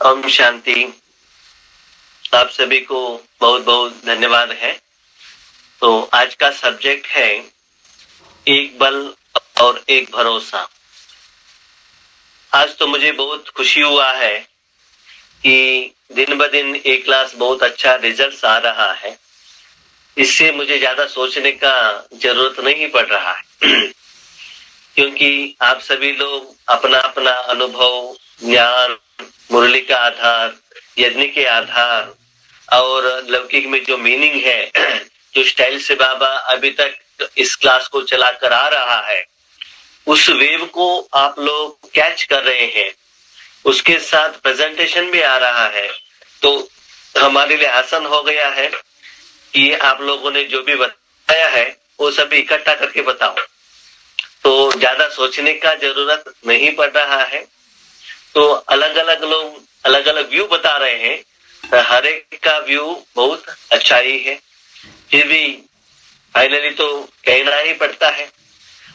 ओम शांति। आप सभी को बहुत बहुत धन्यवाद है। तो आज का सब्जेक्ट है एक बल और एक भरोसा। आज तो मुझे बहुत खुशी हुआ है कि दिन ब दिन एक क्लास बहुत अच्छा रिजल्ट आ रहा है। इससे मुझे ज्यादा सोचने का जरूरत नहीं पड़ रहा है क्योंकि आप सभी लोग अपना अपना अनुभव, ज्ञान, मुरली का आधार, यज्ञ के आधार और लौकिक में जो मीनिंग है, जो स्टाइल से बाबा अभी तक इस क्लास को चला कर आ रहा है, उस वेव को आप लोग कैच कर रहे हैं। उसके साथ प्रेजेंटेशन भी आ रहा है। तो हमारे लिए आसान हो गया है कि आप लोगों ने जो भी बताया है वो सभी इकट्ठा करके बताओ। तो ज्यादा सोचने का जरूरत नहीं पड़ रहा है। तो अलग अलग लोग अलग अलग व्यू बता रहे हैं। हर एक का व्यू बहुत अच्छा ही है। फिर भी फाइनली तो कहना ही पड़ता है।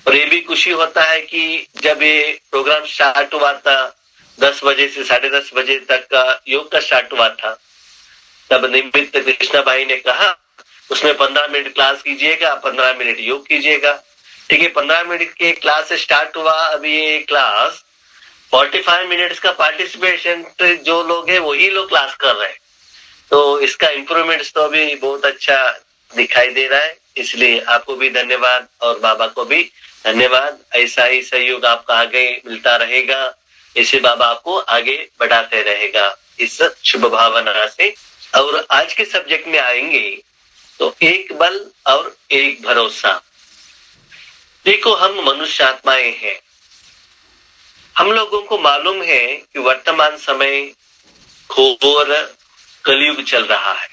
और ये भी खुशी होता है कि जब ये प्रोग्राम स्टार्ट हुआ था 10 बजे से 10:30 बजे तक का योग का स्टार्ट हुआ था, तब निमित्त कृष्णा भाई ने कहा उसमें 15 मिनट क्लास कीजिएगा, 15 मिनट योग कीजिएगा। ठीक है, 15 मिनट के क्लास से स्टार्ट हुआ। अभी ये क्लास 45 मिनट्स का पार्टिसिपेशन जो लोग हैं वही लोग क्लास कर रहे हैं। तो इसका इम्प्रूवमेंट तो अभी बहुत अच्छा दिखाई दे रहा है। इसलिए आपको भी धन्यवाद और बाबा को भी धन्यवाद। ऐसा ही सहयोग आपका आगे मिलता रहेगा। इसे बाबा आपको आगे बढ़ाते रहेगा इस शुभ भावना से। और आज के सब्जेक्ट में आएंगे तो एक बल और एक भरोसा। देखो, हम मनुष्य आत्माएं हैं। हम लोगों को मालूम है कि वर्तमान समय घोर कलयुग चल रहा है।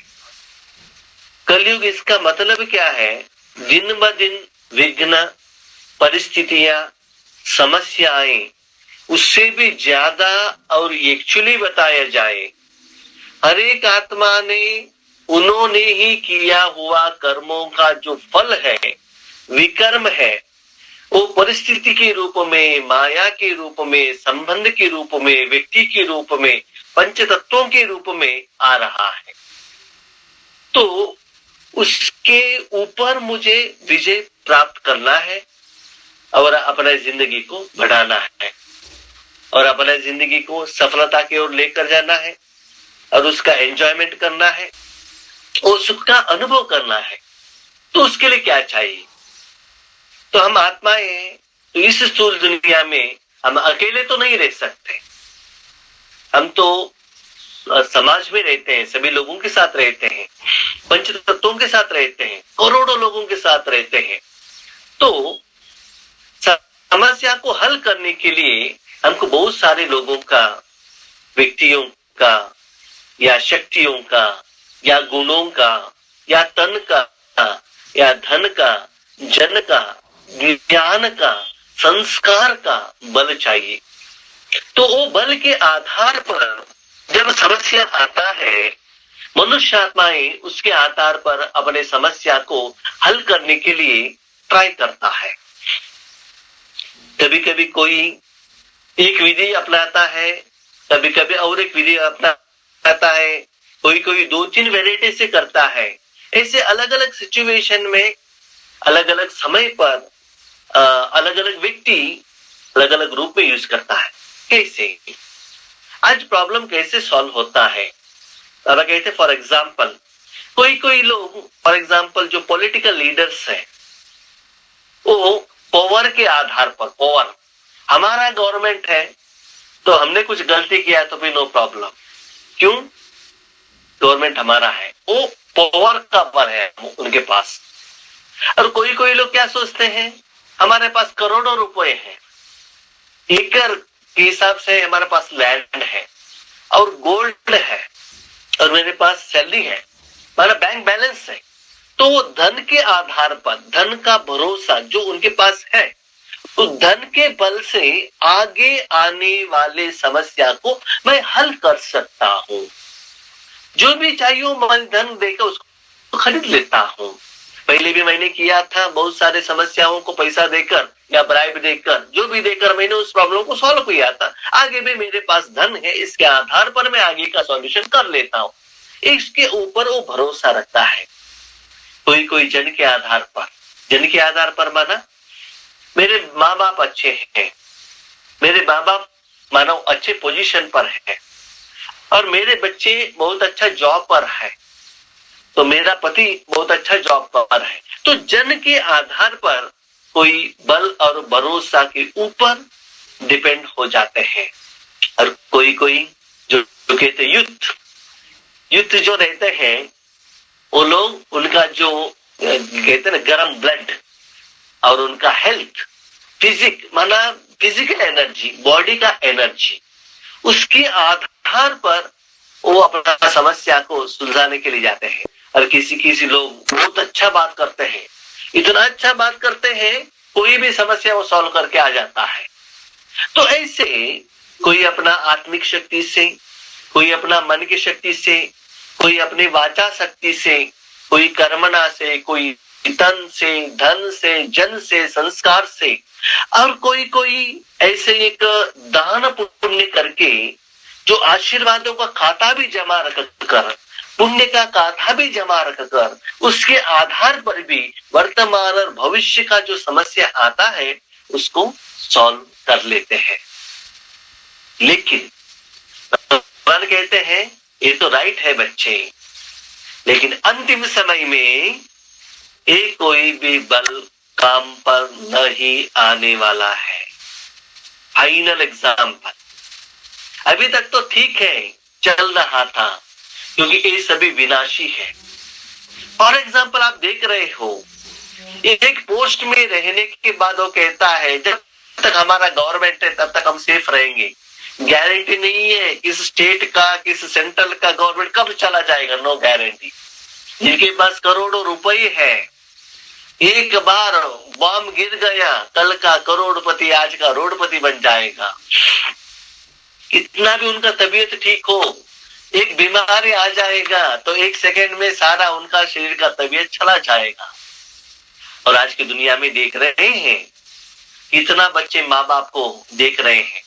कलयुग, इसका मतलब क्या है? दिन ब दिन विघ्न, परिस्थितियां, समस्याएं, उससे भी ज्यादा और एक्चुअली बताया जाए, हर एक आत्मा ने उन्होंने ही किया हुआ कर्मों का जो फल है, विकर्म है, वो परिस्थिति के रूप में, माया के रूप में, संबंध के रूप में, व्यक्ति के रूप में, पंच तत्वों के रूप में आ रहा है। तो उसके ऊपर मुझे विजय प्राप्त करना है और अपने जिंदगी को बढ़ाना है और अपने जिंदगी को सफलता की ओर लेकर जाना है और उसका एंजॉयमेंट करना है और सुख का अनुभव करना है। तो उसके लिए क्या चाहिए? तो हम आत्माएं हैं। तो इस स्थूल दुनिया में हम अकेले तो नहीं रह सकते। हम तो समाज में रहते हैं, सभी लोगों के साथ रहते हैं, पंच तत्वों के साथ रहते हैं, करोड़ों लोगों के साथ रहते हैं। तो समस्या को हल करने के लिए हमको बहुत सारे लोगों का, व्यक्तियों का या शक्तियों का या गुणों का या तन का या धन का, जन का, ज्ञान का, संस्कार का बल चाहिए। तो वो बल के आधार पर जब समस्या आता है, मनुष्य आत्माएं उसके आधार पर अपने समस्या को हल करने के लिए ट्राई करता है। कभी कभी कोई एक विधि अपनाता है, कभी कभी और एक विधि अपनाता है, कोई कोई 2-3 वैरायटी से करता है। ऐसे अलग अलग सिचुएशन में, अलग अलग समय पर अलग अलग व्यक्ति अलग अलग रूप में यूज करता है। कैसे? आज प्रॉब्लम कैसे सॉल्व होता है? अब कहते फॉर एग्जाम्पल, कोई लोग, फॉर एग्जाम्पल जो पॉलिटिकल लीडर्स है, वो पावर के आधार पर, पावर, हमारा गवर्नमेंट है तो हमने कुछ गलती किया तो भी नो प्रॉब्लम। क्यों? गवर्नमेंट हमारा है, वो पावर का बल है उनके पास। और कोई लोग क्या सोचते हैं, हमारे पास करोड़ों रुपए हैं, एकड़ के हिसाब से हमारे पास लैंड है और गोल्ड है और मेरे पास सैलरी है, हमारा बैंक बैलेंस है। तो धन के आधार पर, धन का भरोसा जो उनके पास है, तो धन के बल से आगे आने वाले समस्या को मैं हल कर सकता हूं। जो भी चाहिए वो मैं धन देकर उसको खरीद लेता हूं। पहले भी मैंने किया था, बहुत सारे समस्याओं को पैसा देकर या ब्राइब देकर, जो भी देकर मैंने उस प्रॉब्लम को सॉल्व किया था, आगे भी मेरे पास धन है, इसके आधार पर मैं आगे का सॉल्यूशन कर लेता हूँ, इसके ऊपर वो भरोसा रखता है। कोई कोई जन के आधार पर, जन के आधार पर माना मेरे माँ बाप अच्छे हैं, मेरे माँ बाप मानो अच्छे पोजीशन पर है और मेरे बच्चे बहुत अच्छा जॉब पर है, तो मेरा पति बहुत अच्छा जॉब पर है, तो जन के आधार पर कोई बल और भरोसा के ऊपर डिपेंड हो जाते हैं। और कोई कोई जो कहते युद्ध जो रहते हैं वो लोग, उनका जो कहते हैं ना गरम ब्लड और उनका हेल्थ, फिजिकल एनर्जी, बॉडी का एनर्जी, उसके आधार पर वो अपना समस्या को सुलझाने के लिए जाते हैं। और किसी लोग बहुत अच्छा बात करते हैं, इतना अच्छा बात करते हैं, कोई भी समस्या वो सॉल्व करके आ जाता है। तो ऐसे कोई अपना आत्मिक शक्ति से, कोई अपना मन की शक्ति से, कोई अपनी वाचा शक्ति से, कोई कर्मणा से, कोई तन से, धन से, जन से, संस्कार से, और कोई कोई ऐसे एक दान पुण्य करके जो आशीर्वादों का खाता भी जमा रख कर, पुण्य का खाता भी जमा रख कर, उसके आधार पर भी वर्तमान और भविष्य का जो समस्या आता है उसको सॉल्व कर लेते हैं। लेकिन भगवान कहते हैं ये तो राइट है बच्चे, लेकिन अंतिम समय में एक कोई भी बल काम पर नहीं आने वाला है। फाइनल एग्जाम्पल, अभी तक तो ठीक है चल रहा था क्योंकि ये सभी विनाशी है। फॉर एग्जाम्पल आप देख रहे हो, एक पोस्ट में रहने के बाद वो कहता है जब तक हमारा गवर्नमेंट है तब तक हम सेफ रहेंगे। गारंटी नहीं है किस स्टेट का, किस सेंट्रल का गवर्नमेंट कब चला जाएगा, नो गारंटी। जिनके पास करोड़ों रुपए है, एक बार बम गिर गया, कल का करोड़पति आज का रोडपति बन जाएगा। कितना भी उनका तबीयत ठीक हो, एक बीमारी आ जाएगा तो एक सेकंड में सारा उनका शरीर का तबीयत चला जाएगा। और आज की दुनिया में देख रहे हैं कितना बच्चे माँ बाप को देख रहे हैं।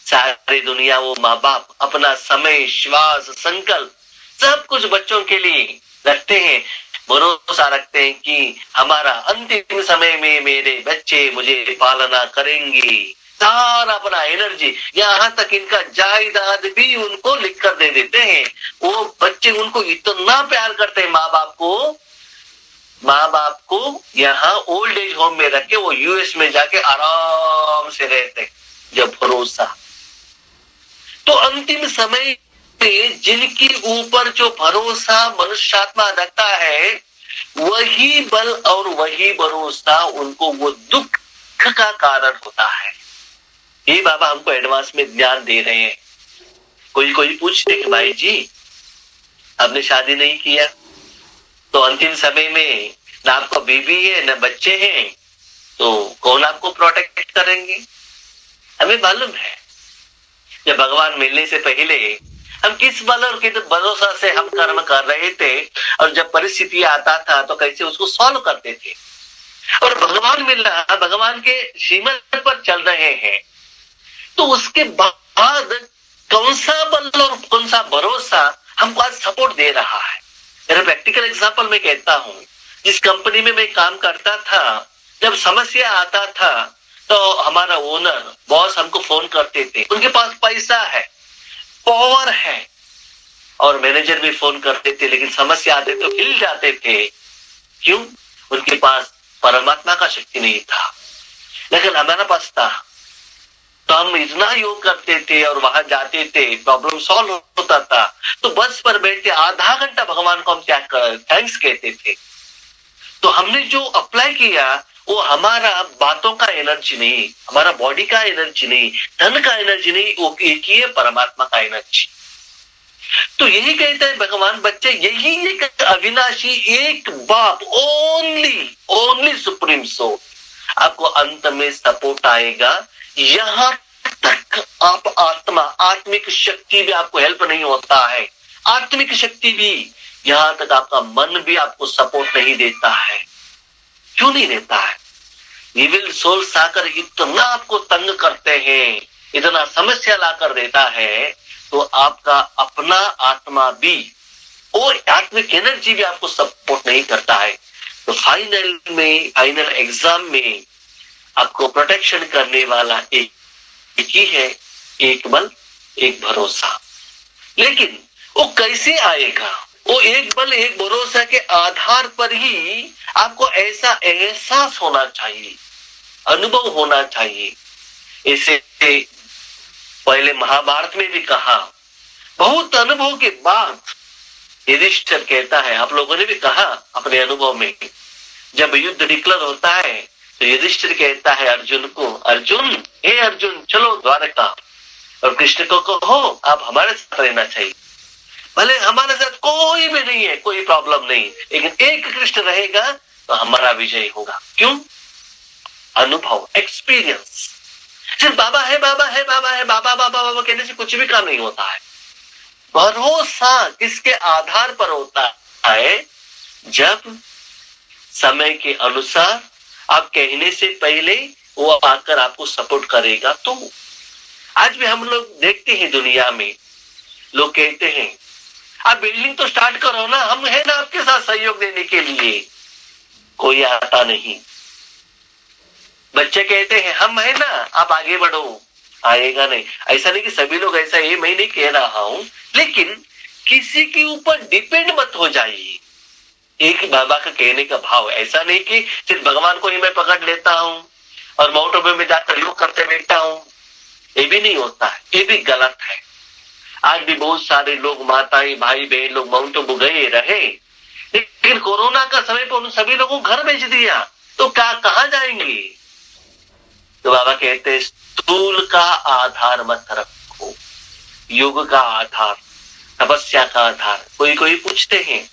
सारी दुनिया वो माँ बाप अपना समय, श्वास, संकल्प सब कुछ बच्चों के लिए रखते हैं, भरोसा रखते हैं कि हमारा अंतिम समय में मेरे बच्चे मुझे पालना करेंगे। सारा अपना एनर्जी, यहाँ तक इनका जायदाद भी उनको लिख कर दे देते हैं। वो बच्चे उनको इतना प्यार करते हैं माँ बाप को यहाँ ओल्ड एज होम में रख के वो यूएस में जाके आराम से रहते हैं। जब भरोसा, तो अंतिम समय में जिनके ऊपर जो भरोसा मनुष्यात्मा रखता है, वही बल और वही भरोसा उनको वो दुख का कारण होता है। ये बाबा हमको एडवांस में ज्ञान दे रहे हैं। कोई पूछते कि भाई जी आपने शादी नहीं किया तो अंतिम समय में ना आपका बीवी है ना बच्चे हैं, तो कौन आपको प्रोटेक्ट करेंगे? हमें मालूम है जब भगवान मिलने से पहले हम किस बल और किस भरोसा से हम कर्म कर रहे थे, और जब परिस्थिति आता था तो कैसे उसको सॉल्व करते थे। और भगवान मिल रहा, भगवान के श्रीमत पर चल रहे हैं, तो उसके बाद कौन सा बल और कौन सा भरोसा हमको आज सपोर्ट दे रहा है। मेरा प्रैक्टिकल एग्जांपल मैं कहता हूँ, जिस कंपनी में मैं काम करता था, जब समस्या आता था तो हमारा ओनर बॉस हमको फोन करते थे। उनके पास पैसा है, पावर है, और मैनेजर भी फोन करते थे, लेकिन समस्या आते तो हिल जाते थे। क्यों? उनके पास परमात्मा का शक्ति नहीं था, लेकिन हमारा पास था। तो हम इतना योग करते थे और वहां जाते थे, प्रॉब्लम सॉल्व होता था। तो बस पर बैठ के आधा घंटा भगवान को हम थैंक्स कहते थे। तो हमने जो अप्लाई किया वो हमारा बातों का एनर्जी नहीं, हमारा बॉडी का एनर्जी नहीं, धन का एनर्जी नहीं, वो एक ही है परमात्मा का एनर्जी। तो यही कहते हैं भगवान, बच्चे यही एक अविनाशी एक बाप, ओनली सुप्रीम सोल आपको अंत में सपोर्ट आएगा। यहाँ तक आप आत्मा, आत्मिक शक्ति भी आपको हेल्प नहीं होता है, आत्मिक शक्ति भी, यहाँ तक आपका मन भी आपको सपोर्ट नहीं देता है। क्यों नहीं देता है? इविल सोल्स आकर इतना आपको तंग करते हैं, इतना समस्या लाकर देता है, तो आपका अपना आत्मा भी और आत्मिक एनर्जी भी आपको सपोर्ट नहीं करता है। तो फाइनल एग्जाम में आपको प्रोटेक्शन करने वाला एक ही है, एक बल एक भरोसा। लेकिन वो कैसे आएगा? वो एक बल एक भरोसा के आधार पर ही आपको ऐसा एहसास होना चाहिए, अनुभव होना चाहिए। इसे पहले महाभारत में भी कहा, बहुत अनुभव के बाद युधिष्ठिर कहता है, आप लोगों ने भी कहा अपने अनुभव में, जब युद्ध डिक्लेयर होता है तो युधिष्ठिर कहता है अर्जुन को, अर्जुन हे अर्जुन चलो द्वारका, और कृष्ण को कहो आप हमारे साथ रहना चाहिए, भले हमारे साथ कोई भी नहीं है, कोई प्रॉब्लम नहीं, लेकिन एक कृष्ण रहेगा तो हमारा विजय होगा। क्यों? अनुभव, एक्सपीरियंस। सिर्फ बाबा है बाबा है बाबा है बाबा बाबा बाबा कहने से कुछ भी काम नहीं होता है। भरोसा किसके आधार पर होता है? जब समय के अनुसार आप कहने से पहले वो आकर आपको सपोर्ट करेगा। तो आज भी हम लोग देखते हैं दुनिया में, लोग कहते हैं आप बिल्डिंग तो स्टार्ट करो ना, हम है ना आपके साथ सहयोग देने के लिए। कोई आता नहीं। बच्चे कहते हैं हम है ना, आप आगे बढ़ो, आएगा नहीं। ऐसा नहीं कि सभी लोग ऐसा, ये मैं नहीं कह रहा हूं, लेकिन किसी के ऊपर डिपेंड मत हो जाइए। एक बाबा का कहने का भाव ऐसा नहीं कि सिर्फ भगवान को ही मैं पकड़ लेता हूं और माउंट आबू में जाकर योग करते बैठा हूं, ये भी नहीं होता है, ये भी गलत है। आज भी बहुत सारे लोग, माताएं भाई बहन लोग माउंट आबू गए रहे, लेकिन कोरोना का समय पर उन सभी लोगों को घर भेज दिया, तो कहां जाएंगे? तो बाबा कहते हैं स्थूल का आधार मत रखो, योग का आधार, तपस्या का आधार। कोई पूछते हैं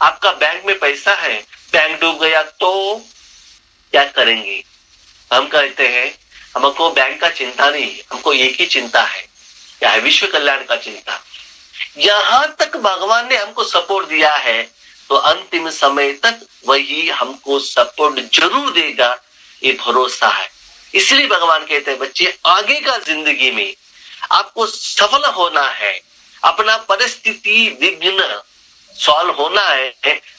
आपका बैंक में पैसा है, बैंक डूब गया तो क्या करेंगे? हम कहते हैं हमको बैंक का चिंता नहीं, हमको एक ही चिंता है, क्या है? विश्व कल्याण का चिंता। यहां तक भगवान ने हमको सपोर्ट दिया है, तो अंतिम समय तक वही हमको सपोर्ट जरूर देगा, ये भरोसा है। इसलिए भगवान कहते हैं बच्चे, आगे का जिंदगी में आपको सफल होना है, अपना परिस्थिति विघ्न सॉल्व होना है,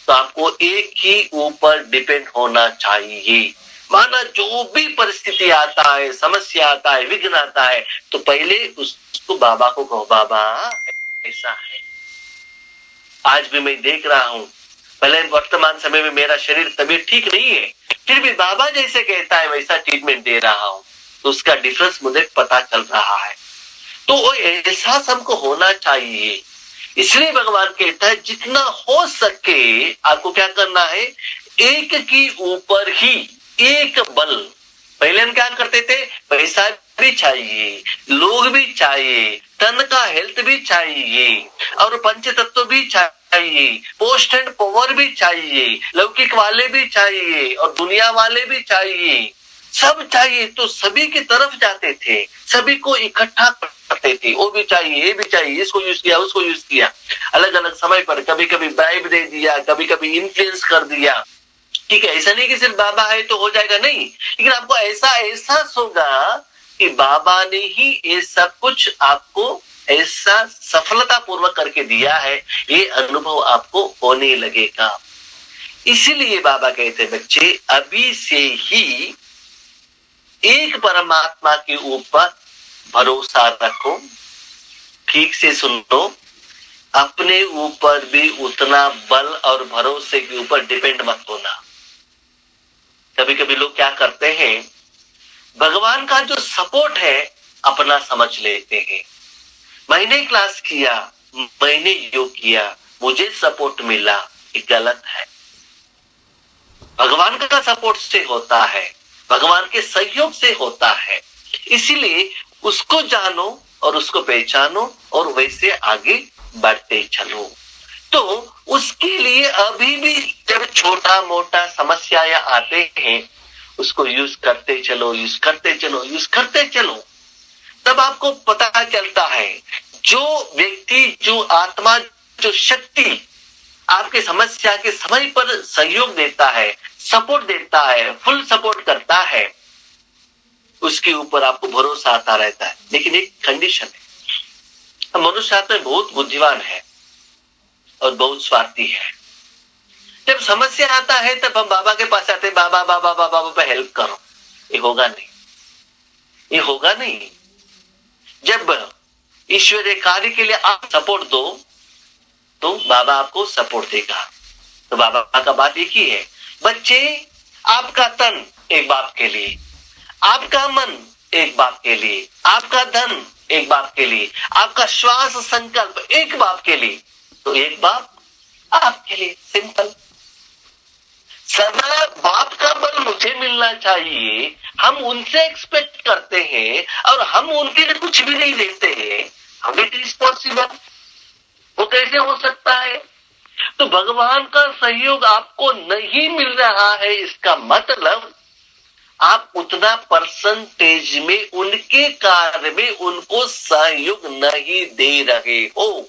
तो आपको एक ही ऊपर डिपेंड होना चाहिए। माना जो भी परिस्थिति आता है, समस्या आता है, विघ्न आता है, तो पहले उसको बाबा को कहो, बाबा ऐसा है। आज भी मैं देख रहा हूं, भले वर्तमान समय में मेरा शरीर तबीयत ठीक नहीं है, फिर भी बाबा जैसे कहता है वैसा ट्रीटमेंट दे रहा हूं, तो उसका डिफरेंस मुझे पता चल रहा है। तो वो एहसास हमको होना चाहिए। इसलिए भगवान कहता है जितना हो सके आपको क्या करना है, एक की ऊपर ही एक बल। पहले हम क्या करते थे, पैसा भी चाहिए, लोग भी चाहिए, तन का हेल्थ भी चाहिए, और पंच तत्व भी चाहिए, पोस्ट एंड पावर भी चाहिए, लौकिक वाले भी चाहिए और दुनिया वाले भी चाहिए, सब चाहिए। तो सभी की तरफ जाते थे, सभी को इकट्ठा करते थे, वो भी चाहिए, ये भी चाहिए, इसको यूज किया, उसको यूज किया, अलग अलग समय पर कभी कभी ब्राइब दे दिया, कभी कभी इन्फ्लुएंस कर दिया। ठीक है, ऐसा नहीं कि सिर्फ बाबा है तो हो जाएगा, नहीं, लेकिन आपको ऐसा एहसास होगा कि बाबा ने ही ये सब कुछ आपको ऐसा सफलता पूर्वक करके दिया है, ये अनुभव आपको होने लगेगा। इसीलिए बाबा कहते हैं बच्चे, अभी से ही एक परमात्मा के ऊपर भरोसा रखो। ठीक से सुन लो, अपने ऊपर भी उतना बल और भरोसे के ऊपर डिपेंड मत होना। कभी कभी लोग क्या करते हैं, भगवान का जो सपोर्ट है अपना समझ लेते हैं। मैंने क्लास किया, मैंने योग किया, मुझे सपोर्ट मिला, ये गलत है। भगवान का सपोर्ट से होता है, भगवान के सहयोग से होता है। इसीलिए उसको जानो और उसको पहचानो और वैसे आगे बढ़ते चलो। तो उसके लिए अभी भी जब छोटा मोटा समस्याएं आते हैं, उसको यूज करते चलो, यूज करते चलो, यूज करते चलो। तब आपको पता चलता है जो व्यक्ति, जो आत्मा, जो शक्ति आपके समस्या के समय पर सहयोग देता है, सपोर्ट देता है, फुल सपोर्ट करता है, उसके ऊपर आपको भरोसा आता रहता है। लेकिन एक कंडीशन है, मनुष्य आत्मा में बहुत बुद्धिमान है और बहुत स्वार्थी है। जब समस्या आता है तब हम बाबा के पास आते हैं, बाबा बाबा बाबा बाबा हेल्प करो। ये होगा नहीं, ये होगा नहीं। जब ईश्वरीय कार्य के लिए आप सपोर्ट दो तो बाबा आपको सपोर्ट देगा। तो बाबा का बात एक ही है, बच्चे आपका तन एक बाप के लिए, आपका मन एक बाप के लिए, आपका धन एक बाप के लिए, आपका श्वास संकल्प एक बाप के लिए, तो एक बाप आपके लिए। सिंपल। सदा बाप का बल मुझे मिलना चाहिए, हम उनसे एक्सपेक्ट करते हैं और हम उनके लिए कुछ भी नहीं देते हैं। How it is possible? वो कैसे हो सकता है? तो भगवान का सहयोग आपको नहीं मिल रहा है, इसका मतलब आप उतना परसेंटेज में उनके कार्य में उनको सहयोग नहीं दे रहे हो।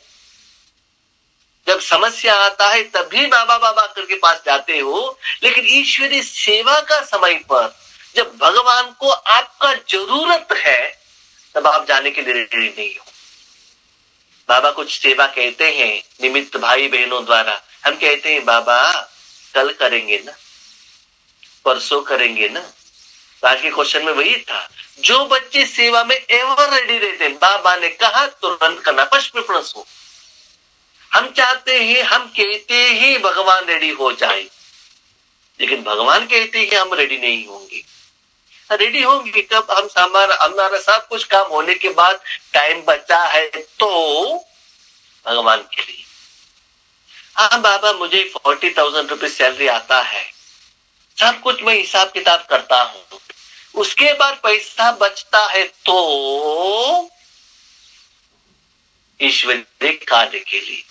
जब समस्या आता है तभी बाबा बाबा करके पास जाते हो, लेकिन ईश्वरीय सेवा का समय पर जब भगवान को आपका जरूरत है तब आप जाने के लिए रेडी नहीं हो। बाबा कुछ सेवा कहते हैं निमित्त भाई बहनों द्वारा, हम कहते हैं बाबा कल करेंगे ना, परसों करेंगे ना। आज के क्वेश्चन में वही था, जो बच्चे सेवा में एवर रेडी रहते हैं, बाबा ने कहा तुरंत करना, फर्स्ट प्रेफरेंस हो। हम चाहते हैं, हम कहते हैं भगवान रेडी हो जाए, लेकिन भगवान कहते हैं कि हम रेडी नहीं होंगे। रेडी होंगे कब? हम हमारा सब कुछ काम होने के बाद टाइम बचा है तो भगवान के लिए। हाँ बाबा मुझे 40,000 रुपये सैलरी आता है, सब कुछ मैं हिसाब किताब करता हूं, उसके बाद पैसा बचता है तो ईश्वरीय कार्य के लिए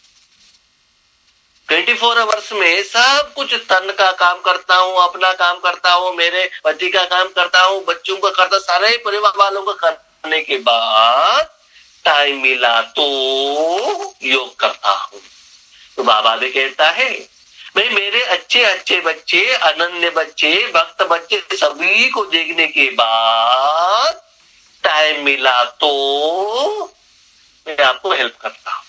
24 आवर्स में सब कुछ तन का काम करता हूँ, अपना काम करता हूँ, मेरे पति का काम करता हूँ, बच्चों का करता, सारे परिवार वालों का करने के बाद टाइम मिला तो योग करता हूँ। तो बाबा भी कहता है मैं मेरे अच्छे अच्छे बच्चे, अनन्य बच्चे, भक्त बच्चे सभी को देखने के बाद टाइम मिला तो मैं आपको हेल्प करता हूँ।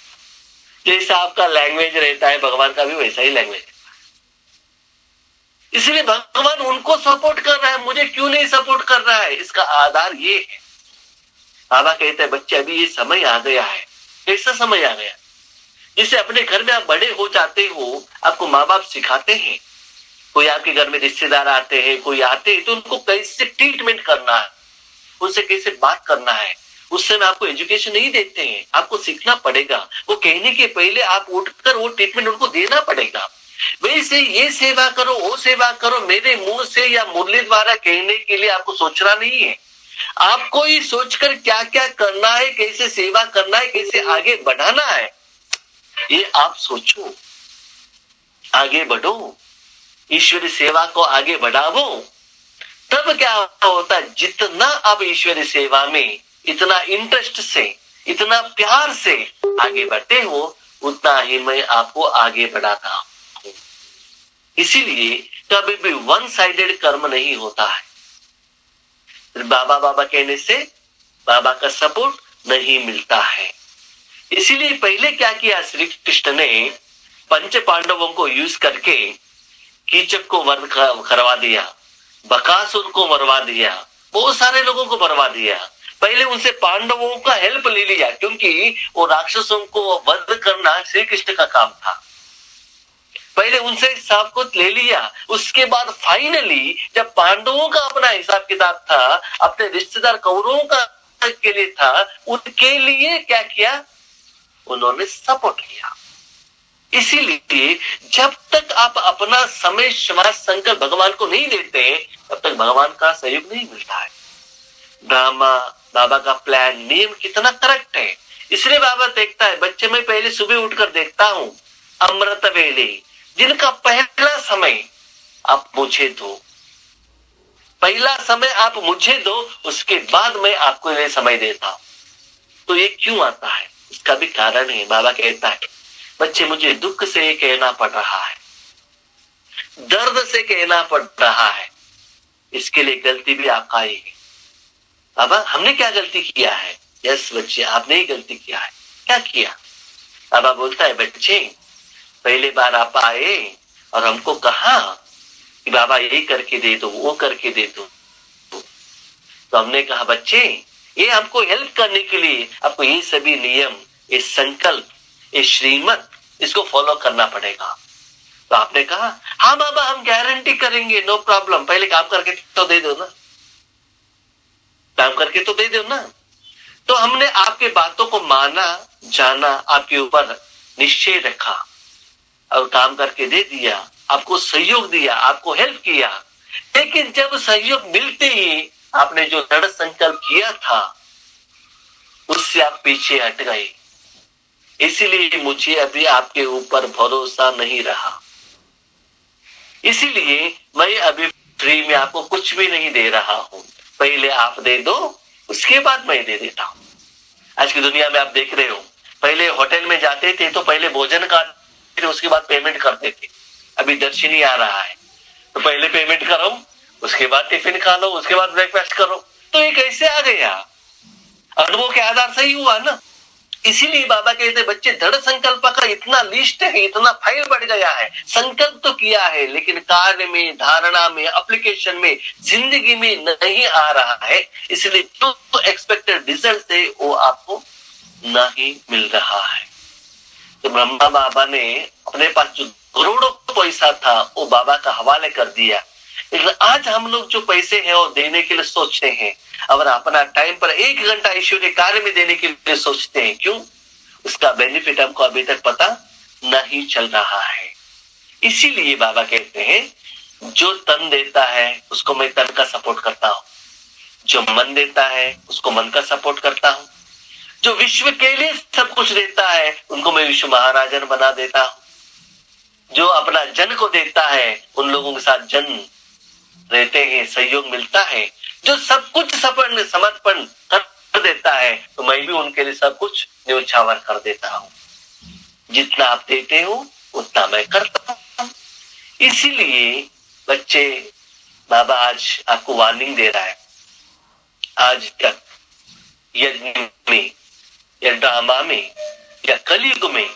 जैसा आपका लैंग्वेज रहता है भगवान का भी वैसा ही लैंग्वेज है। इसलिए भगवान उनको सपोर्ट कर रहा है, मुझे क्यों नहीं सपोर्ट कर रहा है? इसका आधार ये है, बाबा कहते हैं बच्चे अभी ये समय आ गया है। कैसा समय आ गया? जिससे अपने घर में आप बड़े हो जाते हो, आपको माँ बाप सिखाते हैं, कोई आपके घर में रिश्तेदार आते हैं, कोई आते हैं तो उनको कैसे ट्रीटमेंट करना है, उनसे कैसे बात करना है, उस समय आपको एजुकेशन नहीं देते हैं, आपको सीखना पड़ेगा। वो कहने के पहले आप उठकर वो ट्रीटमेंट उनको देना पड़ेगा। वैसे ये सेवा करो, वो सेवा करो, मेरे मुंह से या मुरली द्वारा कहने के लिए आपको सोचना नहीं है। आपको ही सोचकर क्या क्या करना है, कैसे सेवा करना है, कैसे आगे बढ़ाना है, ये आप सोचो, आगे बढ़ो, ईश्वरी सेवा को आगे बढ़ावो। तब क्या होता है, जितना आप ईश्वरी सेवा में इतना इंटरेस्ट से, इतना प्यार से आगे बढ़ते हो, उतना ही मैं आपको आगे बढ़ाता हूं। इसीलिए कभी भी वन साइडेड कर्म नहीं होता है। बाबा बाबा कहने से बाबा का सपोर्ट नहीं मिलता है। इसीलिए पहले क्या किया, श्री कृष्ण ने पंच पांडवों को यूज करके कीचक को वध करवा दिया, बकासुर को मरवा दिया, बहुत सारे लोगों को मरवा दिया। पहले उनसे पांडवों का हेल्प ले लिया, क्योंकि वो राक्षसों को वध करना श्री कृष्ण का काम था। पहले उनसे सब कुछ ले लिया, उसके बाद फाइनली जब पांडवों का अपना हिसाब किताब था, अपने रिश्तेदार कौरवों का के लिए था, उनके लिए क्या किया, उन्होंने सपोर्ट किया। इसीलिए जब तक आप अपना समय श्वास संकल्प भगवान को नहीं देते, तब तक भगवान का सहयोग नहीं मिलता है। ड्रामा बाबा का प्लान, नियम कितना करेक्ट है। इसलिए बाबा देखता है, बच्चे मैं पहले सुबह उठकर देखता हूँ, अमृत वेले, जिनका पहला समय आप मुझे दो, पहला समय आप मुझे दो, उसके बाद मैं आपको ये समय देता हूं। तो ये क्यों आता है, इसका भी कारण है। बाबा कहता है बच्चे मुझे दुख से ये कहना पड़ रहा है, दर्द से कहना पड़ रहा है, इसके लिए गलती भी आपका ही है। बाबा हमने क्या गलती किया है? यस बच्चे, आपने ही गलती किया है। क्या किया? बाबा बोलता है, बच्चे पहले बार आप आए और हमको कहा कि बाबा ये करके दे दो, वो करके दे दो, तो हमने कहा बच्चे ये हमको हेल्प करने के लिए आपको ये सभी नियम, ये संकल्प, ये श्रीमत, इसको फॉलो करना पड़ेगा। तो आपने कहा हाँ बाबा हम गारंटी करेंगे, नो प्रॉब्लम, पहले काम करके तो दे दो ना, काम करके तो दे दो ना। तो हमने आपके बातों को माना, जाना, आपके ऊपर निश्चय रखा और काम करके दे दिया, आपको सहयोग दिया, आपको हेल्प किया। लेकिन जब सहयोग मिलते ही आपने जो दृढ़ संकल्प किया था उससे आप पीछे हट गए, इसीलिए मुझे अभी आपके ऊपर भरोसा नहीं रहा, इसीलिए मैं अभी फ्री में आपको कुछ भी नहीं दे रहा हूं, पहले आप दे दो उसके बाद मैं दे देता हूं। आज की दुनिया में आप देख रहे हो, पहले होटल में जाते थे तो पहले भोजन करते थे, उसके बाद पेमेंट करते थे। अभी दर्शनी आ रहा है तो पहले पेमेंट करो, उसके बाद टिफिन खा लो, उसके बाद ब्रेकफास्ट करो। तो ये कैसे आ गया? अनुभव के आधार से ही हुआ ना। इसीलिए बाबा कहते बच्चे दृढ़ संकल्प का इतना लिस्ट है, इतना फाइल बढ़ गया है। संकल्प तो किया है लेकिन कार्य में, धारणा में, एप्लीकेशन में, जिंदगी में नहीं आ रहा है, इसलिए जो एक्सपेक्टेड रिजल्ट है वो आपको नहीं मिल रहा है। तो ब्रह्मा बाबा ने अपने पास जो करोड़ों पैसा था वो बाबा का हवाले कर दिया। लेकिन आज हम लोग जो पैसे हैं वो देने के लिए सोचते हैं और अपना टाइम पर 1 घंटा ईश्वर के कार्य में देने के लिए सोचते हैं। क्यों? उसका बेनिफिट हमको अभी तक पता नहीं चल रहा है। इसीलिए बाबा कहते हैं जो तन देता है उसको मैं तन का सपोर्ट करता हूँ, जो मन देता है उसको मन का सपोर्ट करता हूँ, जो विश्व के लिए सब कुछ देता है उनको मैं विश्व महाराजन बना देता हूँ, जो अपना जन को देता है उन लोगों के साथ जन रहते हैं, सहयोग मिलता है, जो सब कुछ समर्पण कर देता है तो मैं भी उनके लिए सब कुछ न्योछावर कर देता हूँ। जितना आप देते हो उतना मैं करता हूँ। इसीलिए बच्चे बाबा आज आपको वार्निंग दे रहा है। आज तक यज्ञ में या ड्रामा में या कलयुग में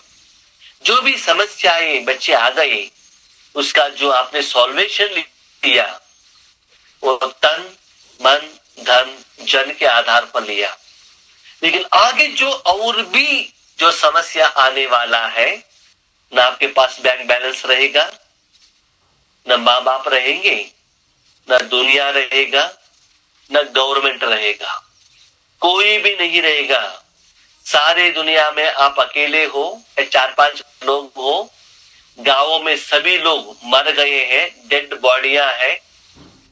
जो भी समस्याएं बच्चे आ गए उसका जो आपने सॉल्वेशन लिया वो तन, मन, धन, जन के आधार पर लिया। लेकिन आगे जो और भी जो समस्या आने वाला है, ना आपके पास बैंक बैलेंस रहेगा, न माँ बाप रहेंगे, न दुनिया रहेगा, न गवर्नमेंट रहेगा, कोई भी नहीं रहेगा। सारे दुनिया में आप अकेले हो या 4-5 लोग हो, गांवों में सभी लोग मर गए हैं, डेड बॉडियां हैं,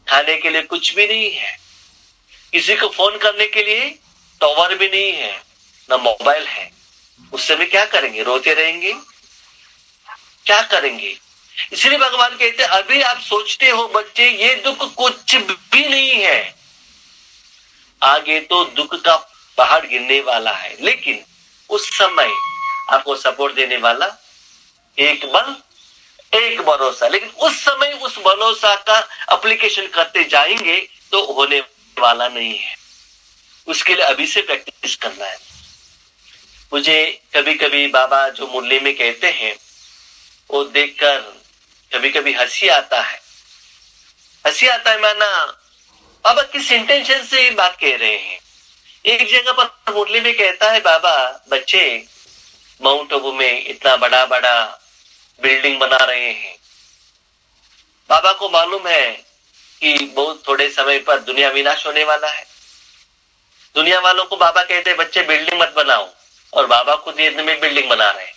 खाने के लिए कुछ भी नहीं है, किसी को फोन करने के लिए टावर भी नहीं है, ना मोबाइल है। उस समय क्या करेंगे? रोते रहेंगे? क्या करेंगे? इसलिए भगवान कहते हैं अभी आप सोचते हो बच्चे ये दुख कुछ भी नहीं है, आगे तो दुख का पहाड़ गिरने वाला है। लेकिन उस समय आपको सपोर्ट देने वाला एक बल, एक भरोसा। लेकिन उस समय उस भरोसा का एप्लीकेशन करते जाएंगे तो होने वाला नहीं है। उसके लिए अभी से प्रैक्टिस करना है। मुझे कभी कभी बाबा जो मुरली में कहते हैं वो देखकर कभी कभी हंसी आता है। हंसी आता है माना बाबा किस इंटेंशन से ये बात कह रहे हैं। एक जगह पर मुरली में कहता है बाबा बच्चे माउंट आबू में इतना बड़ा बड़ा बिल्डिंग बना रहे हैं। बाबा को मालूम है कि बहुत थोड़े समय पर दुनिया विनाश होने वाला है। दुनिया वालों को बाबा कहते हैं बच्चे बिल्डिंग मत बनाओ, और बाबा खुद ये में बिल्डिंग बना रहे हैं।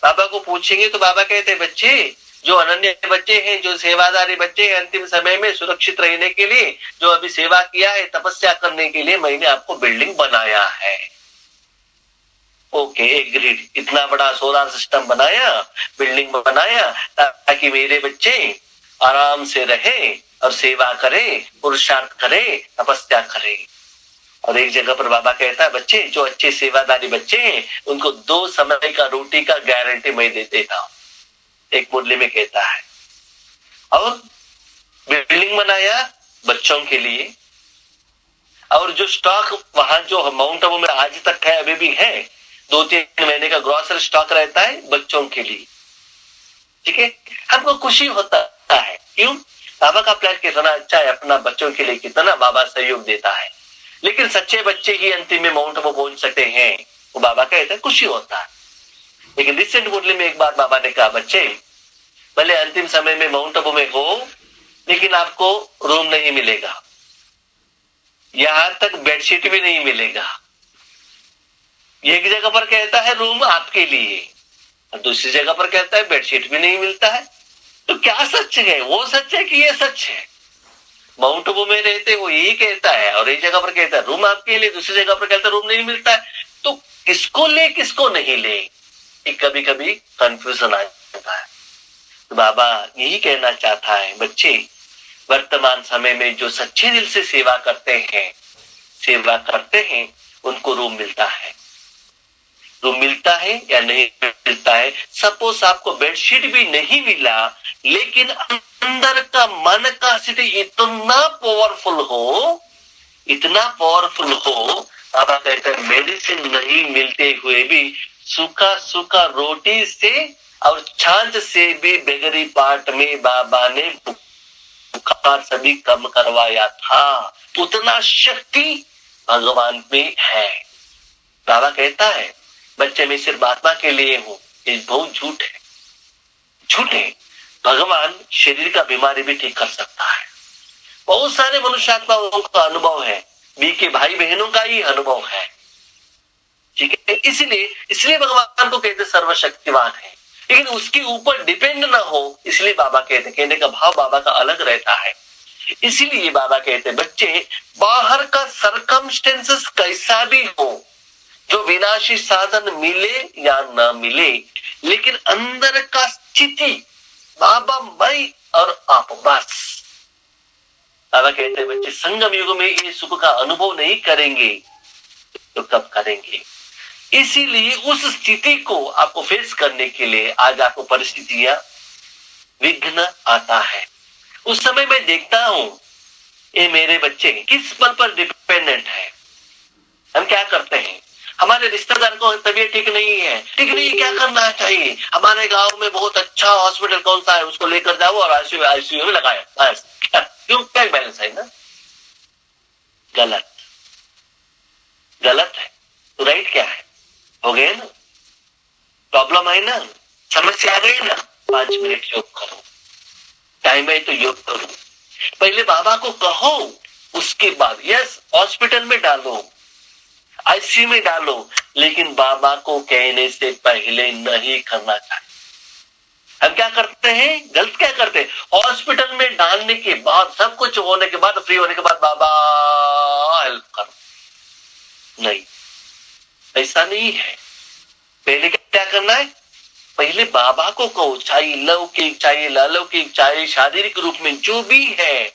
बाबा को पूछेंगे तो बाबा कहते हैं बच्चे जो अनन्य बच्चे हैं, जो सेवादारी बच्चे हैं, अंतिम समय में सुरक्षित रहने के लिए जो अभी सेवा किया है, तपस्या करने के लिए मैंने आपको बिल्डिंग बनाया है। Okay, agreed. इतना बड़ा सोलर सिस्टम बनाया, बिल्डिंग बनाया ताकि मेरे बच्चे आराम से रहे और सेवा करे, पुरुषार्थ करे, तपस्या करे। और एक जगह पर बाबा कहता है बच्चे जो अच्छे सेवादारी बच्चे हैं उनको 2 समय का रोटी का गारंटी मैं दे देता हूं। एक मुरली में कहता है और बिल्डिंग बनाया बच्चों के लिए, और जो स्टॉक वहां जो माउंट आबू में आज तक है, अभी भी है, 2-3 महीने का ग्रोसरी स्टॉक रहता है बच्चों के लिए। ठीक है, हमको खुशी होता है। क्यों? बाबा का प्लान कितना अच्छा है, अपना बच्चों के लिए कितना बाबा सहयोग देता है। लेकिन सच्चे बच्चे ही अंतिम में माउंट आबू पहुंच सकते हैं, वो बाबा कहते हैं, खुशी होता है। लेकिन रिसेंट मुरली में एक बार बाबा ने कहा, बच्चे भले अंतिम समय में माउंट आबू में हो, लेकिन आपको रूम नहीं मिलेगा, यहां तक बेडशीट भी नहीं मिलेगा। एक जगह पर कहता है रूम आपके लिए, और दूसरी जगह पर कहता है बेडशीट भी नहीं मिलता है। तो क्या सच है? वो सच है कि ये सच है? माउंट आबू में रहते वो यही कहता है, और एक जगह पर कहता है रूम आपके लिए, दूसरी जगह पर कहता है रूम नहीं मिलता है। तो किसको ले किसको नहीं ले, कभी कभी कंफ्यूजन आ जाता है। तो बाबा यही कहना चाहता है, बच्चे वर्तमान समय में जो सच्चे दिल से सेवा करते हैं उनको रूम मिलता है। रूम मिलता है या नहीं मिलता है, सपोज आपको बेडशीट भी नहीं मिला, लेकिन अंदर का मन का स्थिति इतना पावरफुल हो, बाबा कहते हैं मेडिसिन नहीं मिलते हुए भी सूखा सूखा रोटी से और छाछ से भी बेगरी पार्ट में बाबा ने बुखार सभी कम करवाया था। उतना शक्ति भगवान में है। बाबा कहता है, बच्चे मैं सिर्फ आत्मा के लिए हूं, ये बहुत झूठ है। भगवान शरीर का बीमारी भी ठीक कर सकता है। बहुत सारे मनुष्यात्माओं का अनुभव है, बी के भाई बहनों का ही अनुभव है। ठीक है, इसलिए भगवान को कहते सर्वशक्तिवान है, लेकिन उसके ऊपर डिपेंड ना हो, इसलिए बाबा कहने का भाव बाबा का अलग रहता है। इसीलिए बाबा कहते बच्चे बाहर का सरकमस्टेंसेस कैसा भी हो, जो विनाशी साधन मिले या ना मिले, लेकिन अंदर का स्थिति बाबा मैं और आप बस। बाबा कहते बच्चे संगम युग में ये सुख का अनुभव नहीं करेंगे तो कब करेंगे? इसीलिए उस स्थिति को आपको फेस करने के लिए आज आपको परिस्थितियां विघ्न आता है। उस समय मैं देखता हूं ये मेरे बच्चे किस पल पर डिपेंडेंट है। हम क्या करते हैं, हमारे रिश्तेदार को तबीयत ठीक नहीं है, क्या करना चाहिए? हमारे गांव में बहुत अच्छा हॉस्पिटल कौन सा है, उसको लेकर जाओ और आईसीयू में लगाया, बस। क्यों? क्या बैलेंस है ना? गलत है तो राइट क्या है? हो गए ना, प्रॉब्लम है ना, समस्या आ गई ना, 5 मिनट योग करो, टाइम है तो योग करो। पहले बाबा को कहो, उसके बाद यस हॉस्पिटल में डालो, आईसीयू में डालो, लेकिन बाबा को कहने से पहले नहीं करना चाहिए। हम क्या करते हैं, गलत क्या करते हैं, हॉस्पिटल में डालने के बाद सब कुछ होने के बाद, फ्री होने के बाद बाबा हेल्प करो। नहीं, ऐसा नहीं है। पहले क्या करना है, पहले बाबा को कहो, चाहे लौकिक चाहे अलौकिक चाहे शारीरिक रूप में जो भी है,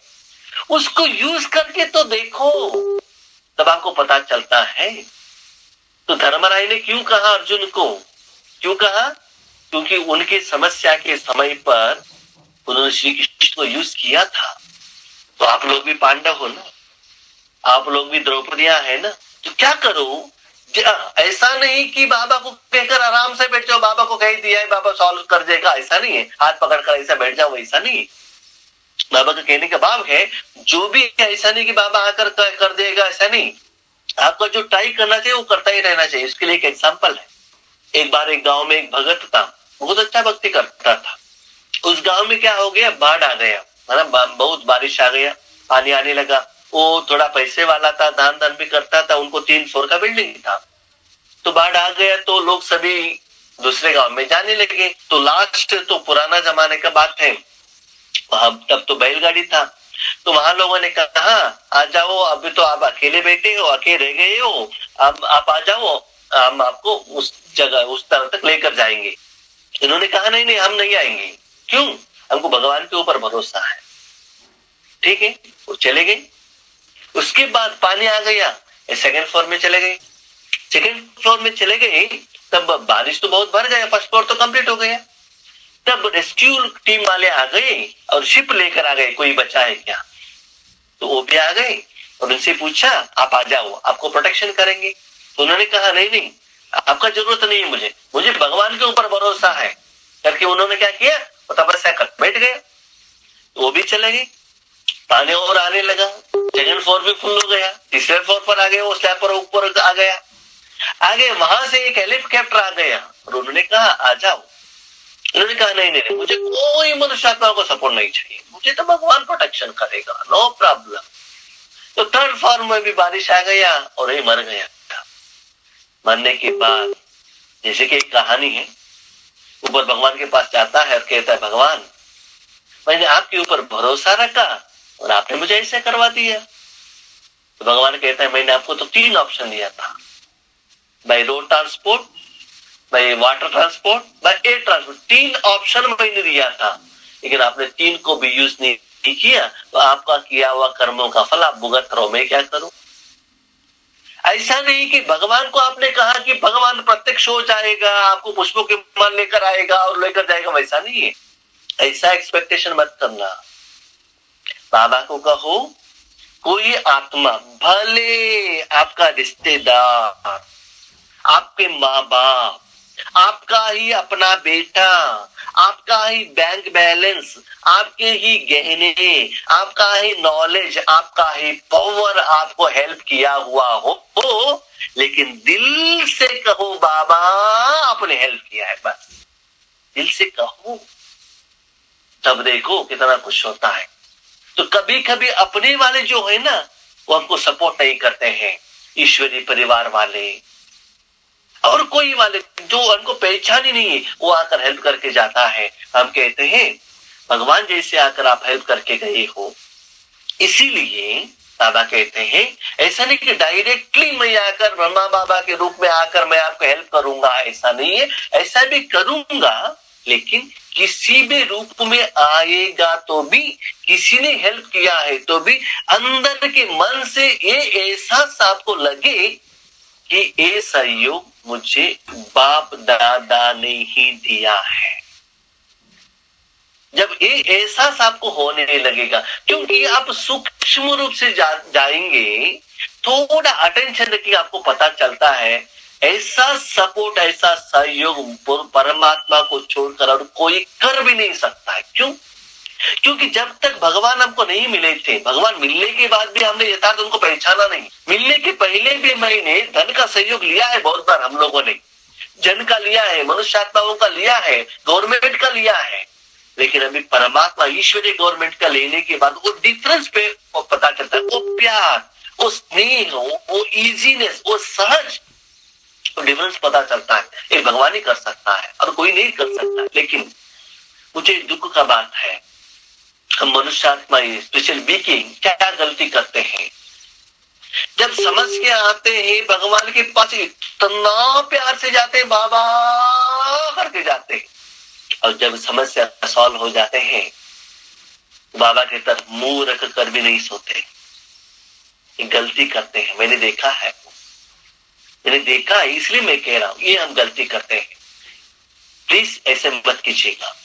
उसको यूज करके तो देखो, तब आपको पता चलता है। तो धर्मराय ने क्यों कहा अर्जुन को, क्यों कहा? क्योंकि उनकी समस्या के समय पर उन्होंने श्री कृष्ण को यूज किया था। तो आप लोग भी पांडव हो ना, आप लोग भी द्रौपदियां है ना, तो क्या करो, ऐसा नहीं कि बाबा को कहकर आराम से बैठ जाओ, बाबा को कह दिया है बाबा सॉल्व कर देगा, ऐसा नहीं है, हाथ पकड़कर ऐसा बैठ जाओ, ऐसा नहीं। बाबा का कहने का भाव है, जो भी ऐसा नहीं कि बाबा आकर कर देगा, ऐसा नहीं। आपको जो ट्राई करना चाहिए वो करता ही रहना चाहिए। इसके लिए एक एग्जांपल है। एक बार एक गांव में एक भगत था, बहुत अच्छा भक्ति करता था। उस गांव में क्या हो गया, बाढ़ आ गया, मतलब बहुत बारिश आ गया, पानी आने लगा। वो थोड़ा पैसे वाला था, दान दान भी करता था, उनको 3 फ्लोर का बिल्डिंग था। तो बाढ़ आ गया तो लोग सभी दूसरे गांव में जाने लगे। तो लास्ट तो पुराना जमाने का बात है, तब तो बैलगाड़ी था। तो वहां लोगों ने कहा आ जाओ, अभी तो आप अकेले बैठे हो, अकेले रह गए हो, अब आप आ जाओ, हम आपको उस जगह उस तरह तक लेकर जाएंगे। इन्होंने कहा नहीं नहीं, हम नहीं आएंगे। क्यों? हमको भगवान के ऊपर भरोसा है। ठीक है, वो चले गए। उसके बाद पानी आ गया, 2nd फ्लोर में चले गए। 2nd फ्लोर में चले गए, तब बारिश तो बहुत भर गया, 1st फ्लोर तो कंप्लीट हो गया। तब रेस्क्यू टीम वाले आ गए और शिप लेकर आ गए, कोई बचा है क्या? तो वो भी आ गए और उनसे पूछा आप आ जाओ, आपको प्रोटेक्शन करेंगे। तो उन्होंने कहा नहीं नहीं, आपका जरूरत नहीं है, मुझे भगवान के ऊपर भरोसा है करके उन्होंने क्या किया, तपस्या कर बैठ गए। तो वो भी चले गए, पानी और आने लगा, सेकंड फ्लोर भी फुल हो गया, तीसरे फ्लोर पर आ गए, वो स्लैब पर ऊपर आ गया, आगे वहां से एक हेलीकॉप्टर आ गया और उन्होंने कहा आ जाओ। उन्होंने कहा नहीं नहीं, मुझे कोई मनुष्य आत्माओं को सपोर्ट नहीं चाहिए, मुझे तो भगवान प्रोटेक्शन करेगा, नो प्रॉब्लम। तो थर्ड फ्लोर में भी बारिश आ गया और ये मर गया। मरने के बाद जैसे कि एक कहानी है, ऊपर भगवान के पास जाता है और कहता है भगवान मैंने आपके ऊपर भरोसा रखा और आपने मुझे ऐसे करवा दिया। तो भगवान कहता है मैंने आपको तो 3 ऑप्शन दिया था, by road transport, by water transport, by air transport, 3 option मैंने दिया था, लेकिन आपने 3 को भी यूज नहीं किया, तो आपका किया हुआ कर्मों का फल आप भुगत रहो, मैं क्या करूं? ऐसा नहीं कि भगवान को आपने कहा कि भगवान प्रत्यक्ष हो जाएगा, आपको पुष्पों के मान लेकर आएगा और लेकर जाएगा, वैसा नहीं है। ऐसा एक्सपेक्टेशन मत करना। बाबा को कहो कोई आत्मा, भले आपका रिश्तेदार, आपके माँ बाप, आपका ही अपना बेटा, आपका ही बैंक बैलेंस, आपके ही गहने, आपका ही नॉलेज, आपका ही पावर आपको हेल्प किया हुआ हो, लेकिन दिल से कहो बाबा आपने हेल्प किया है, बस दिल से कहो, तब देखो कितना खुश होता है। तो कभी कभी अपने वाले जो है ना, वो हमको सपोर्ट नहीं करते हैं, ईश्वरीय परिवार वाले और कोई वाले जो उनको पहचान ही नहीं है, वो आकर हेल्प करके जाता है। हम कहते हैं भगवान जैसे आकर आप हेल्प करके गए हो, इसीलिए बाबा कहते हैं ऐसा नहीं कि डायरेक्टली मैं आकर ब्रह्मा बाबा के रूप में आकर मैं आपको हेल्प करूंगा, ऐसा नहीं है, ऐसा भी करूंगा, लेकिन किसी भी रूप में आएगा तो भी, किसी ने हेल्प किया है तो भी अंदर के मन से ये एहसास आपको लगे कि ये सहयोग मुझे बाप दादा ने ही दिया है। जब ये एहसास आपको होने लगेगा, क्योंकि आप सूक्ष्म रूप से जाएंगे, थोड़ा अटेंशन रखिए, आपको पता चलता है ऐसा सपोर्ट, ऐसा सहयोग परमात्मा को छोड़कर और कोई कर भी नहीं सकता है। क्यों? क्योंकि जब तक भगवान हमको नहीं मिले थे, भगवान मिलने के बाद भी हमने यथार्थ उनको पहचाना नहीं। मिलने के पहले भी मैंने धन का सहयोग लिया है, बहुत बार हम लोगों ने जन का लिया है, मनुष्यात्माओं का लिया है, गवर्नमेंट का लिया है, लेकिन अभी परमात्मा ईश्वरीय गवर्नमेंट का लेने के बाद वो डिफरेंस पे पता चलता है, वो प्यार, वो स्नेह, वो इजीनेस, वो सहज, तो डिफरेंस पता चलता है। ये भगवान ही कर सकता है और कोई नहीं कर सकता। लेकिन मुझे दुख का बात है, हम मनुष्यात्मा स्पेशल बीइंग क्या गलती करते हैं, जब समझ के आते हैं भगवान के पास इतना प्यार से जाते हैं, बाबा करके जाते हैं, और जब समस्या सॉल्व हो जाते हैं बाबा के तरफ मुंह रख कर भी नहीं सोते, गलती करते हैं। मैंने देखा है, मैंने देखा है, इसलिए मैं कह रहा हूं ये हम गलती करते हैं। प्लीज ऐसे मत कीजिएगा।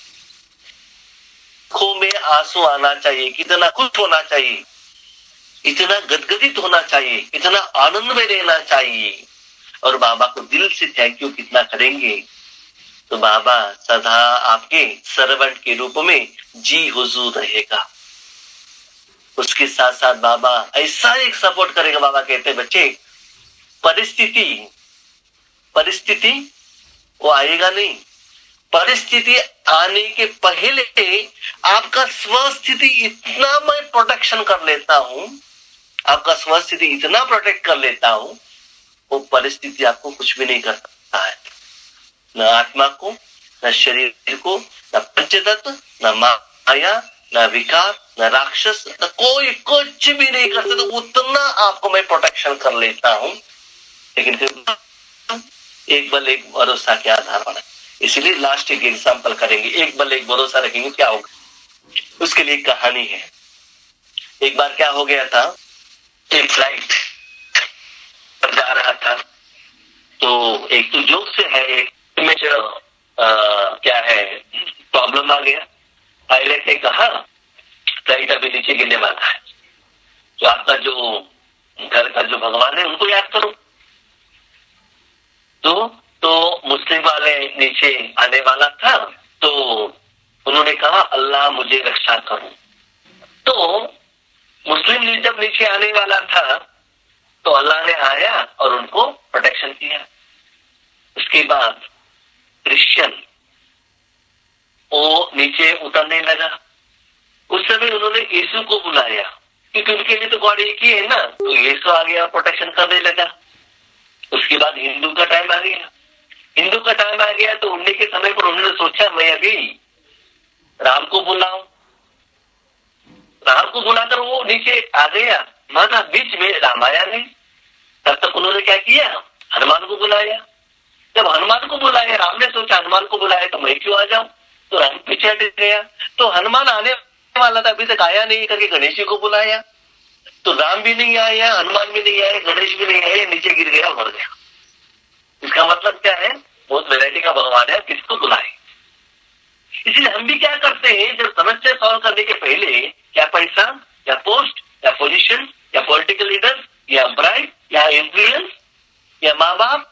आंखों में आंसू आना चाहिए, कितना खुश होना चाहिए, इतना गदगदित होना चाहिए, इतना आनंद में रहना चाहिए, और बाबा को दिल से थैंक यू कितना करेंगे तो बाबा सदा आपके सर्वेंट के रूप में जी हुजूर रहेगा। उसके साथ साथ बाबा ऐसा एक सपोर्ट करेगा। बाबा कहते बच्चे परिस्थिति वो आएगा नहीं, परिस्थिति आने के पहले आपका स्वस्थिति इतना मैं प्रोटेक्शन कर लेता हूं, आपका स्वस्थिति इतना प्रोटेक्ट कर लेता हूं, वो परिस्थिति आपको कुछ भी नहीं कर सकता है, न आत्मा को, न शरीर को, न पंचतत्व, न माया, न विकार, न राक्षस, न कोई कुछ भी नहीं कर सकता। उतना आपको मैं प्रोटेक्शन कर लेता हूं, लेकिन फिर एक बल एक भरोसा के आधार पर। इसलिए लास्ट एक एग्जाम्पल करेंगे, एक बल एक भरोसा रखेंगे, क्या होगा उसके लिए कहानी है। एक बार क्या हो गया था, एक फ्लाइट पर जा रहा था, तो एक तो जोक से है, एक में क्या है प्रॉब्लम पायलट ने कहा फ्लाइट अभी नीचे गिरने वाला है, तो आपका जो घर का जो भगवान है उनको याद करो। तो मुस्लिम वाले नीचे आने वाला था, तो उन्होंने कहा अल्लाह मुझे रक्षा करो। तो मुस्लिम जब नीचे आने वाला था तो अल्लाह ने आया और उनको प्रोटेक्शन किया। उसके बाद क्रिश्चियन वो नीचे उतरने लगा। उस समय उन्होंने यीशु को बुलाया, क्योंकि उनके लिए तो गॉड एक ही है ना, तो यीशु आ गया, प्रोटेक्शन करने लगा। उसके बाद हिंदू का टाइम आ गया। हिंदू का टाइम आ गया तो उड़ने के समय पर उन्होंने सोचा मैं अभी राम को बुलाऊं। राम को बुलाकर वो नीचे आ गया, मगर बीच में राम आया नहीं। तब तक उन्होंने क्या किया, हनुमान को बुलाया। जब हनुमान को बुलाया, राम ने सोचा हनुमान को बुलाया तो मैं क्यों आ जाऊं, तो राम पीछे हट गया। तो हनुमान आने वाला था, अभी तक आया नहीं, करके गणेश जी को बुलाया, तो राम भी नहीं आया, हनुमान भी नहीं आया, गणेश भी नहीं आया, नीचे गिर गया, मर गया। इसका मतलब क्या है, बहुत वैरायटी का भगवान है, किसको बुलाए। इसलिए हम भी क्या करते हैं, जब समस्या सॉल्व करने के पहले या पैसा या पोस्ट या पोजीशन या पॉलिटिकल लीडर या ब्राइड या इन्फ्लुएंस या माँ बाप,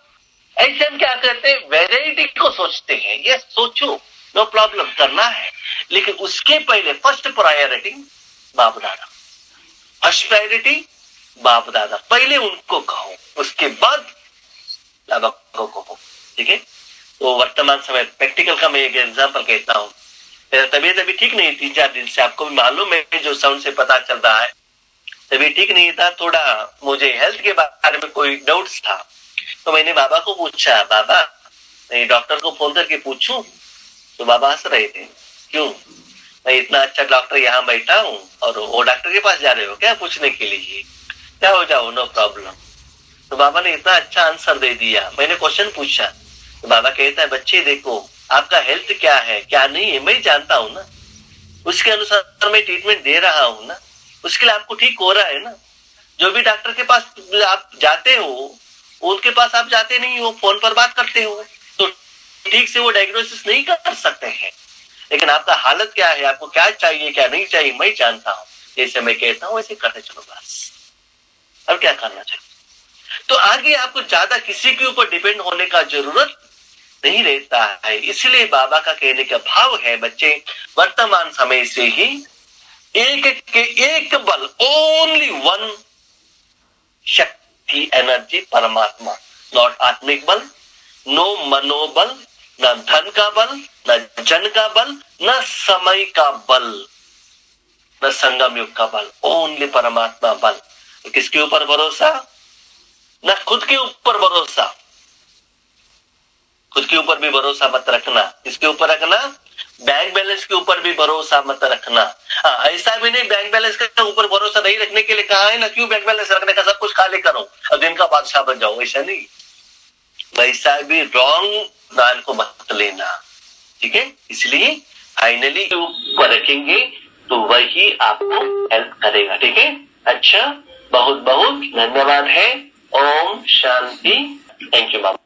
ऐसे हम क्या करते हैं, वैरायटी को सोचते हैं। ये सोचो, नो प्रॉब्लम, करना है, लेकिन उसके पहले फर्स्ट प्रायोरिटी बाप दादा, फर्स्ट प्रायोरिटी बाप दादा, पहले उनको कहो, उसके बाद बाप को कहो। ठीक है। तो वर्तमान समय प्रैक्टिकल का मैं एक एग्जांपल कहता हूँ। मेरा तबीयत अभी ठीक नहीं थी 4 दिन से, आपको भी मालूम है, जो साउंड से पता चल रहा है, तबीयत ठीक नहीं था, थोड़ा मुझे हेल्थ के बारे में कोई डाउट्स था। तो मैंने बाबा को पूछा, बाबा मैं डॉक्टर को फोन करके पूछूं? तो बाबा हंस रहे थे, क्यों, मैं इतना अच्छा डॉक्टर यहाँ बैठा हूँ और वो डॉक्टर के पास जा रहे हो क्या पूछने के लिए? क्या हो जाओ, नो प्रॉब्लम। तो बाबा ने इतना अच्छा आंसर दे दिया। मैंने क्वेश्चन पूछा तो बाबा कहता है, बच्चे देखो आपका हेल्थ क्या है क्या नहीं है मैं जानता हूँ ना, उसके अनुसार मैं ट्रीटमेंट दे रहा हूँ ना, उसके लिए आपको ठीक हो रहा है ना। जो भी डॉक्टर के पास आप जाते हो, उनके पास आप जाते नहीं हो, फोन पर बात करते हो, तो ठीक से वो डायग्नोसिस नहीं कर सकते हैं। लेकिन आपका हालत क्या है, आपको क्या चाहिए क्या नहीं चाहिए मैं जानता हूँ। जैसे मैं कहता हूँ वैसे करते चलो बस, अब क्या करना चाहिए। तो आगे आपको ज्यादा किसी के ऊपर डिपेंड होने का जरूरत नहीं रहता है। इसलिए बाबा का कहने का भाव है, बच्चे वर्तमान समय से ही एक बल, ओनली वन शक्ति, एनर्जी, परमात्मा, नॉट आत्मिक बल, नो मनोबल, न धन का बल, न जन का बल, न समय का बल, न संगम युग का बल, ओनली परमात्मा बल। तो किसके ऊपर भरोसा, न खुद के ऊपर भरोसा, खुद के ऊपर भी भरोसा मत रखना। किसके ऊपर रखना, बैंक बैलेंस के ऊपर भी भरोसा मत रखना। हाँ, ऐसा भी नहीं बैंक बैलेंस के ऊपर भरोसा नहीं रखने के लिए कहा है ना, क्यों बैंक बैलेंस रखने का, सब कुछ खाली करो और दिन का बादशाह बन जाओ, ऐसा नहीं, वैसा भी रॉन्ग ज्ञान को मत लेना। ठीक है। इसलिए फाइनली ऊपर रखेंगे तो वही आपको हेल्प करेगा। ठीक है। अच्छा, बहुत बहुत धन्यवाद है। ओम शांति। Thank you Baba.